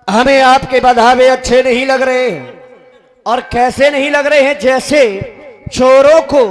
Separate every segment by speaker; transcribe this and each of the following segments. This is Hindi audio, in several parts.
Speaker 1: हमें आपके बधावे अच्छे नहीं लग रहे हैं। और कैसे नहीं लग रहे हैं? जैसे चोरों को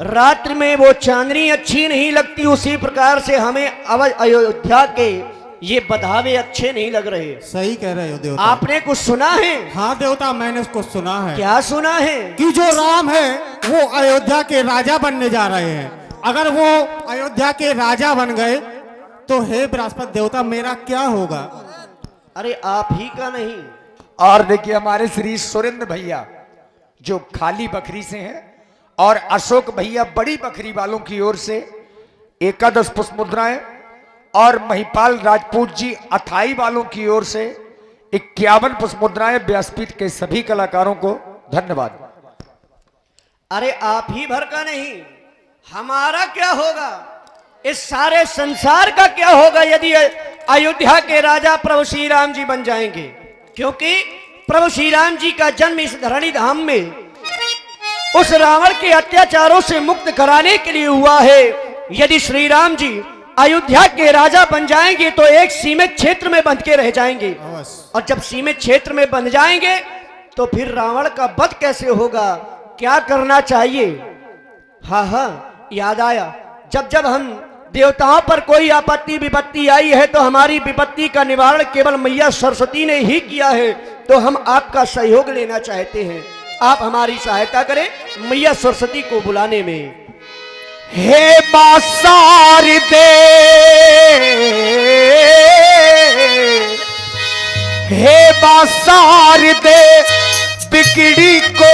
Speaker 1: रात्रि में वो चांदनी अच्छी नहीं लगती, उसी प्रकार से हमें अयोध्या के ये बधावे अच्छे नहीं लग रहे।
Speaker 2: सही कह रहे हो देवता।
Speaker 1: आपने कुछ सुना है?
Speaker 2: हाँ देवता, मैंने कुछ सुना है।
Speaker 1: क्या सुना है?
Speaker 2: कि जो राम है वो अयोध्या के राजा बनने जा रहे हैं। अगर वो अयोध्या के राजा बन गए तो हे बृहस्पति देवता, मेरा क्या होगा?
Speaker 1: अरे आप ही का नहीं।
Speaker 3: और देखिए हमारे श्री सुरेंद्र भैया जो खाली बकरी से हैं, और अशोक भैया बड़ी बकरी वालों की ओर से 11 पुष्प मुद्राएं, और महिपाल राजपूत जी अथाई वालों की ओर से 51 पुष्प मुद्राएं। व्यासपीठ के सभी कलाकारों को धन्यवाद।
Speaker 1: अरे आप ही भर का नहीं, हमारा क्या होगा? इस सारे संसार का क्या होगा यदि अयोध्या के राजा प्रभु श्री राम जी बन जाएंगे? क्योंकि प्रभु श्री राम जी का जन्म इस धरणी धाम में उस रावण के अत्याचारों से मुक्त कराने के लिए हुआ है। यदि श्री राम जी अयोध्या के राजा बन जाएंगे तो एक सीमित क्षेत्र में बंध के रह जाएंगे, और जब सीमित क्षेत्र में बंध जाएंगे तो फिर रावण का वध कैसे होगा? क्या करना चाहिए? हाँ हाँ, याद आया। जब जब हम देवताओं पर कोई आपत्ति विपत्ति आई है तो हमारी विपत्ति का निवारण केवल मैया सरस्वती ने ही किया है। तो हम आपका सहयोग लेना चाहते हैं, आप हमारी सहायता करें मैया सरस्वती को बुलाने में।
Speaker 3: हे बासार दे, हे बासार दे, बिगड़ी को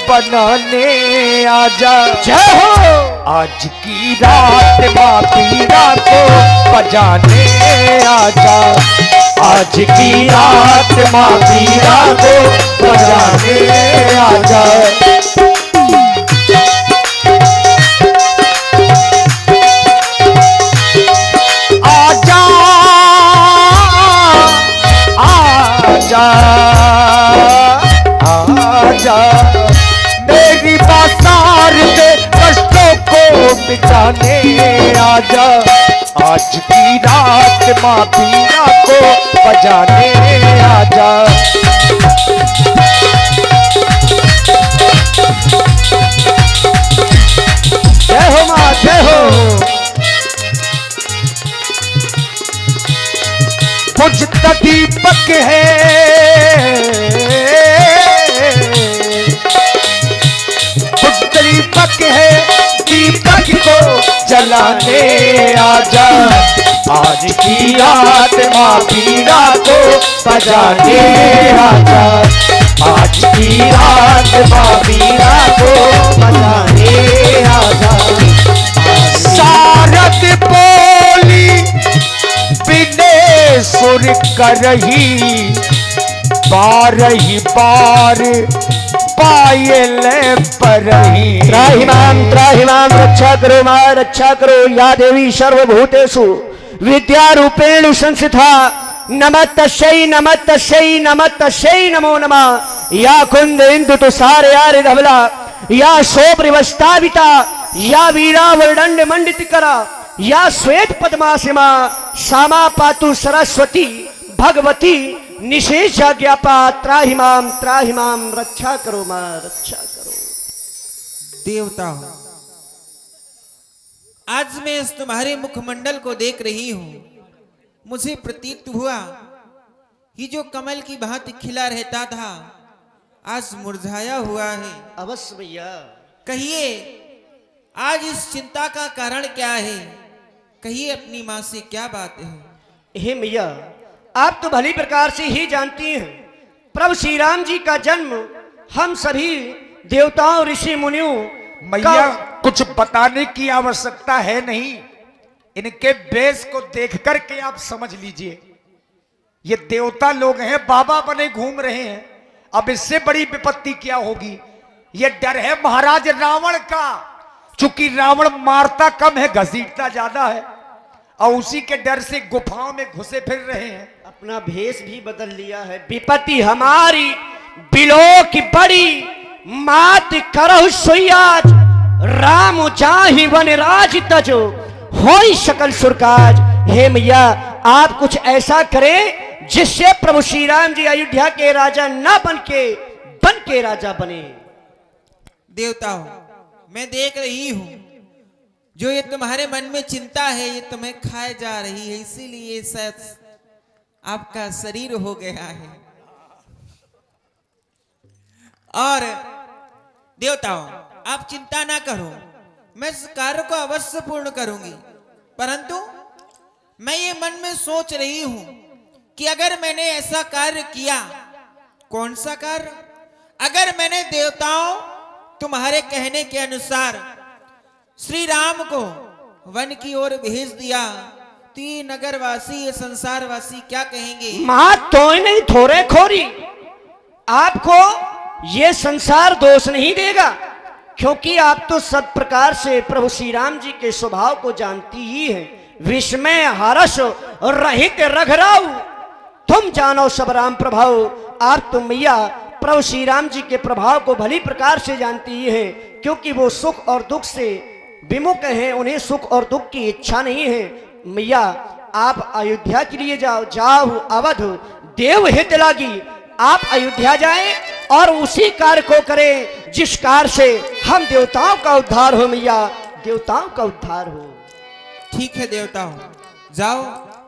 Speaker 3: बनाने आजा।
Speaker 1: जय हो।
Speaker 3: आज की रात माँ पीरा को बजाने आजा। आज की रात माँ पीरा को बजाने आजा। आजा आजा आजा, मेरी बासार दे कष्टों को मिटाने आजा। आज की रात माँ पीरा को बजाने आजा।
Speaker 1: जय हो माँ, जय हो।
Speaker 3: बुझत दीपक है, बुझत दीपक है, दीपक को जलाने आजा। आज की रात माँ पीरा को बजाने आजा। आज की रात माँ पीरा को बजाने आजा। सारद बोली बिने सुर करही, बारही बार पायल परही।
Speaker 1: त्राहिमाम रक्षा करो मां, रक्षा करो या देवी सर्वभूतेषु विद्यारूपेण संस्थिता। नमस्तस्यै नमस्तस्यै नमस्तस्यै नमो नमः। या कुंद इंदु तुषार यार धवला, या शोभ्रवस्ताविता, या वीणा वर्णंड मंडित करा, या श्वेत पद्मासिमा, सामा पातु सरस्वती भगवती निशेष ज्ञापा। त्राहिमाम रक्षा करो मां, रक्षा करो।
Speaker 4: देवता हो, आज मैं इस तुम्हारे मुखमंडल को देख रही हूं, मुझे प्रतीत हुआ कि जो कमल की भांति खिला रहता था आज मुरझाया हुआ है।
Speaker 1: अवश्य भैया,
Speaker 4: कहिए आज इस चिंता का कारण क्या है? कहिए अपनी माँ से क्या बात है?
Speaker 1: हे मैया, आप तो भली प्रकार से ही जानती हैं, प्रभु श्री राम जी का जन्म हम सभी देवताओं ऋषि मुनियों
Speaker 3: मैया कुछ बताने की आवश्यकता है नहीं, इनके वेश को देख करके आप समझ लीजिए। ये देवता लोग हैं, बाबा बने घूम रहे हैं। अब इससे बड़ी विपत्ति क्या होगी? ये डर है महाराज रावण का, चूंकि रावण मारता कम है, घसीटता ज्यादा है, और उसी के डर से गुफाओं में घुसे फिर रहे हैं।
Speaker 1: अपना भेष भी बदल लिया है। विपत्ति हमारी बिलो की बड़ी, मात करहु सोयाज, राम जाहि वन राज तजो, होई सकल सुरकाज। हे मैया, आप कुछ ऐसा करें जिससे प्रभु श्री राम जी अयोध्या के राजा ना बन के राजा बने।
Speaker 4: देवताओं, मैं देख रही हूं जो ये तुम्हारे मन में चिंता है ये तुम्हें खाए जा रही है, इसीलिए शायद आपका शरीर हो गया है। और देवताओं, आप चिंता ना करो, मैं इस कार्य को अवश्य पूर्ण करूंगी। परंतु मैं ये मन में सोच रही हूं कि अगर मैंने ऐसा कार्य किया, कौन सा कार्य? अगर मैंने देवताओं तुम्हारे कहने के अनुसार श्री राम को वन की ओर भेज दिया तो ये नगरवासी, ये संसारवासी क्या कहेंगे?
Speaker 1: मां तो नहीं थोड़े खोरी, आपको ये संसार दोष नहीं देगा, क्योंकि आप तो सब प्रकार से प्रभु श्री राम जी के स्वभाव को जानती ही हैं। विस्मय हर्ष रहित रघुराऊ, तुम जानो सब राम प्रभाव। आप तो मैया प्रभु श्री राम जी के प्रभाव को भली प्रकार से जानती ही हैं, क्योंकि वो सुख और दुख से विमुख हैं, उन्हें सुख और दुख की इच्छा नहीं है। मैया आप अयोध्या के लिए जाओ अवध देव हित लागी। आप अयोध्या जाएं और उसी कार्य को करें जिस कार्य से हम देवताओं का उद्धार हो। मैया देवताओं का उद्धार हो।
Speaker 4: ठीक है देवताओं, जाओ,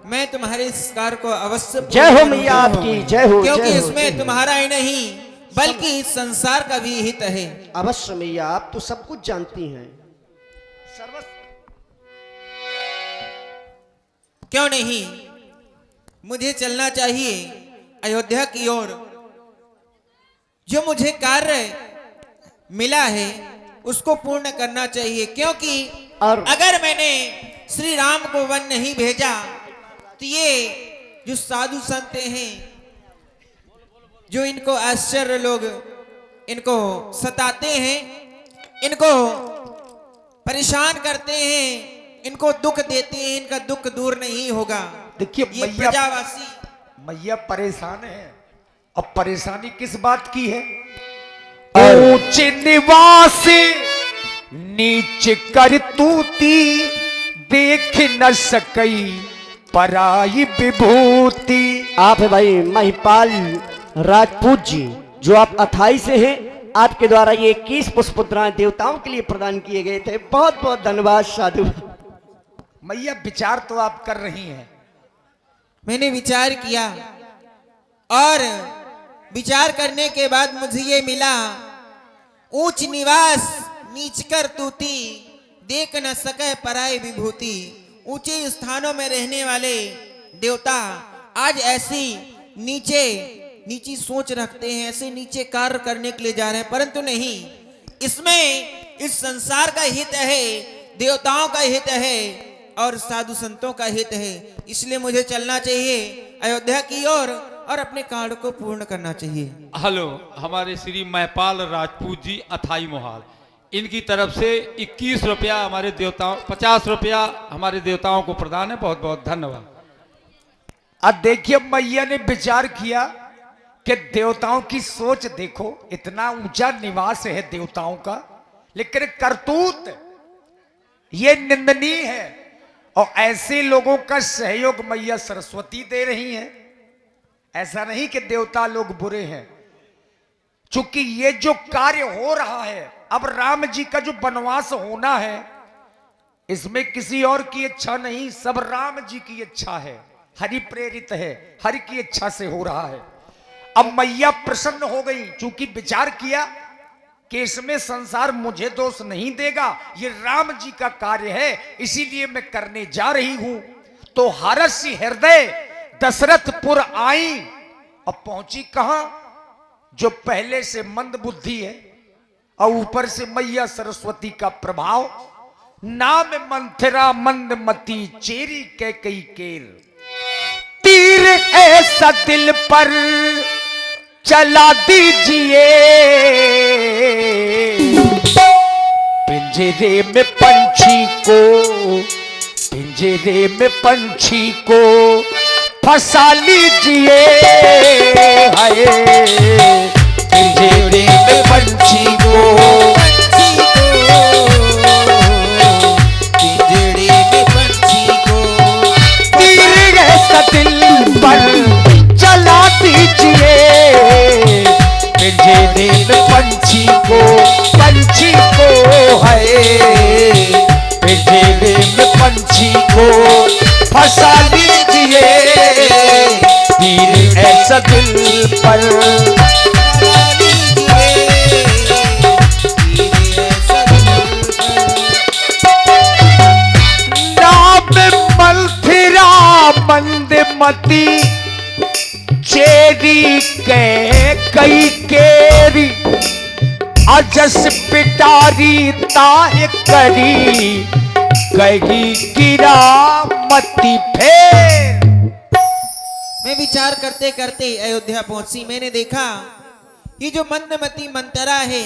Speaker 4: मैं तुम्हारे इस कार्य को अवश्य पूर्ण
Speaker 1: जय हो
Speaker 4: करूंगी।
Speaker 1: मैया आपकी, जय हो।
Speaker 4: क्योंकि
Speaker 1: जय हो,
Speaker 4: इसमें
Speaker 1: जय हो।
Speaker 4: तुम्हारा ही नहीं बल्कि इस संसार का भी हित है।
Speaker 1: अवश्य मैया, आप तो सब कुछ जानती हैं।
Speaker 4: क्यों नहीं, मुझे चलना चाहिए अयोध्या की ओर। जो मुझे कार्य मिला है उसको पूर्ण करना चाहिए, क्योंकि
Speaker 1: और
Speaker 4: अगर मैंने श्री राम को वन नहीं भेजा तो ये जो साधु संत हैं, जो इनको आश्चर्य लोग इनको सताते हैं, इनको परेशान करते हैं, इनको दुख देते हैं, इनका दुख दूर नहीं होगा।
Speaker 3: देखिए
Speaker 4: ये
Speaker 3: मैया,
Speaker 4: प्रजावासी
Speaker 3: मैया परेशान है। अब परेशानी किस बात की है?
Speaker 1: और-
Speaker 3: ऊंच निवास नीच कर तूती, देख न सकई पराई विभूति।
Speaker 1: आप है भाई महिपाल राजपूत जी, जो आप अथाई से हैं। आपके द्वारा ये 21 पुष्पमुद्राएं देवताओं के लिए प्रदान किए गए थे। बहुत बहुत धन्यवाद साधु।
Speaker 3: मैया विचार तो आप कर रही हैं,
Speaker 4: मैंने विचार किया और विचार करने के बाद मुझे ये मिला, ऊंच निवास नीच कर तूती, देख न सके पराई विभूति। ऊंचे स्थानों में रहने वाले देवता आज ऐसी नीची सोच रखते हैं, ऐसे नीचे कार्य करने के लिए जा रहे हैं। परंतु नहीं, इसमें इस संसार का हित है, देवताओं का हित है और साधु संतों का हित है। इसलिए मुझे चलना चाहिए अयोध्या की ओर और अपने कार्य को पूर्ण करना चाहिए।
Speaker 5: हेलो, हमारे श्री महिपाल राजपूत जी अथाई मोहाल, इनकी तरफ से 21 रुपया हमारे देवताओं, 50 रुपया हमारे देवताओं को प्रदान है। बहुत बहुत धन्यवाद।
Speaker 3: अब देखिए मैया ने विचार किया कि देवताओं की सोच देखो, इतना ऊंचा निवास है देवताओं का, लेकिन करतूत ये निंदनीय है। और ऐसे लोगों का सहयोग मैया सरस्वती दे रही हैं। ऐसा नहीं कि देवता लोग बुरे हैं, चूंकि ये जो कार्य हो रहा है, अब राम जी का जो वनवास होना है, इसमें किसी और की इच्छा नहीं, सब राम जी की इच्छा है, हरि प्रेरित है, हरि की इच्छा से हो रहा है। अब मैया प्रसन्न हो गई, चूंकि विचार किया कि इसमें संसार मुझे दोष नहीं देगा, ये राम जी का कार्य है, इसीलिए मैं करने जा रही हूं। तो हर्ष हृदय दशरथपुर आई। अब पहुंची कहां? जो पहले से मंद बुद्धि है और ऊपर से मैया सरस्वती का प्रभाव। नाम मंथरा मंदमती चेरी कैकई केर, तीर ऐसा दिल पर चला दीजिए, पिंजरे में पंछी को, पिंजरे में पंछी को फंसा लीजिए। हाय, पिंजरे में पंछी को,
Speaker 4: पिंजरे में पंछी को,
Speaker 3: तीर ऐसा दिल पर ऐसा दिल पर। नाम मलथिरा मंदमती चेरी के कई केरी अजस पिटारी ताह करी कही गिरा मती फेर।
Speaker 4: मैं विचार करते करते अयोध्या पहुंची। मैंने देखा ये जो मंदमती मंतरा है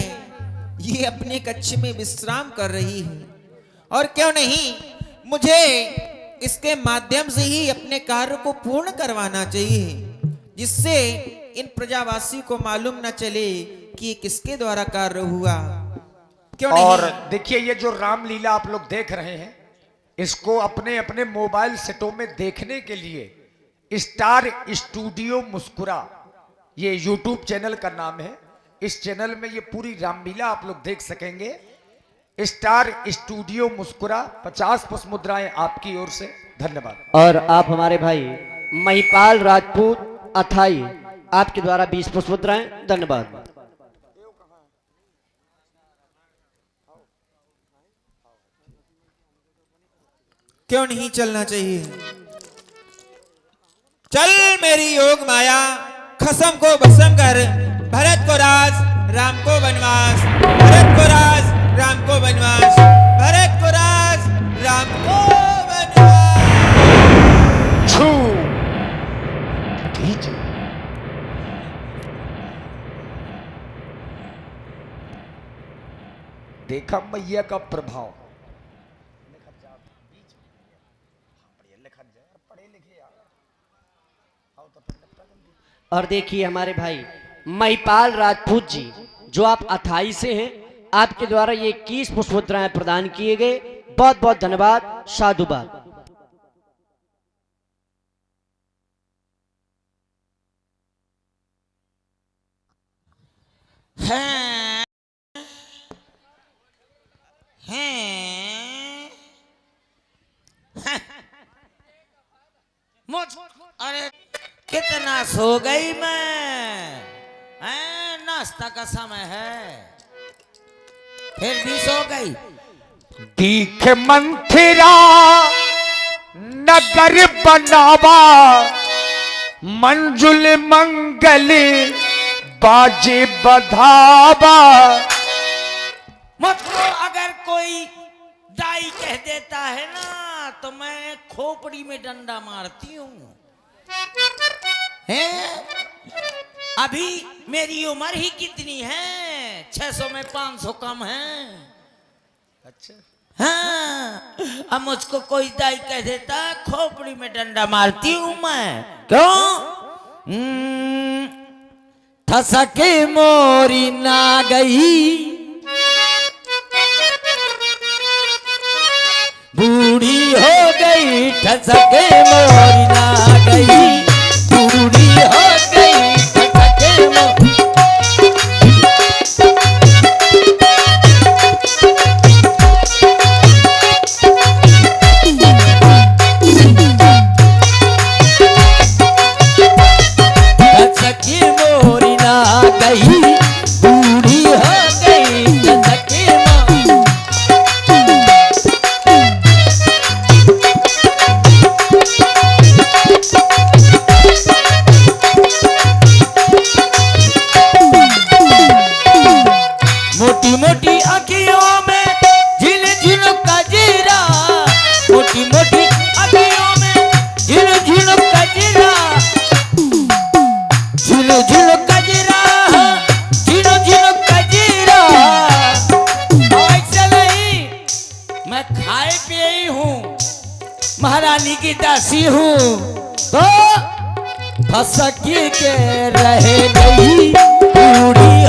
Speaker 4: ये अपने कक्ष में विश्राम कर रही है, और क्यों नहीं मुझे इसके माध्यम से ही अपने कार्य को पूर्ण करवाना चाहिए, जिससे इन प्रजावासी को मालूम न चले कि ये किसके द्वारा कार्य हुआ। क्यों नहीं?
Speaker 3: और देखिए ये जो रामलीला आप लोग देख रहे हैं, इसको अपने अपने मोबाइल सेटों में देखने के लिए स्टार स्टूडियो मुस्कुरा, ये यूट्यूब चैनल का नाम है। इस चैनल में ये पूरी रामलीला आप लोग देख सकेंगे। स्टार स्टूडियो मुस्कुरा, 50 पुष्प मुद्राएं आपकी ओर से, धन्यवाद।
Speaker 1: और आप हमारे भाई महिपाल राजपूत अथाई, आपके द्वारा 20 पुष्प मुद्राएं, धन्यवाद।
Speaker 4: क्यों नहीं चलना चाहिए? चल मेरी योग माया, खसम को भस्म कर, भरत को राज राम को वनवास, भरत को राज राम को वनवास, भरत को राज राम को वनवास।
Speaker 3: छू देखा मैया का प्रभाव।
Speaker 1: और देखिए हमारे भाई महिपाल राजपूत जी, जो आप अथाई से हैं, आपके द्वारा ये 21 पुष्प मुद्राएं प्रदान किए गए, बहुत बहुत धन्यवाद, साधुवाद।
Speaker 6: अरे कितना सो गई मैं, नाश्ता का समय है फिर भी सो गई।
Speaker 3: दीख मंथिरा नगर बनावा, मंजुल मंगल बाजे बधावा।
Speaker 6: मुझको अगर कोई दाई कह देता है ना तो मैं खोपड़ी में डंडा मारती हूँ। अभी मेरी उम्र ही कितनी है, 600 में 500 कम है।
Speaker 3: अच्छा
Speaker 6: हाँ, अब मुझको कोई दाई कह देता खोपड़ी में डंडा मारती हूँ मैं। क्यों? थसके मोरी ना गई, बूढ़ी हो गई, ठसके मोरी ना गई, बूढ़ी हो गई, ठसके मोरी। ठसके मोरी ना गई, बूढ़ी हो गई, ठसके मोरी। मोटी मोटी आँखियों में झिल झिल कजरा, मोटी मोटी आँखियों में झिल झिल कजरा, झिल झिल कजरा, झिल झिल कजरा। ऐसा नहीं, मैं खाए पिए ही हूँ, महारानी की दासी हूँ, तो फसकी के रह गई, बूढ़ी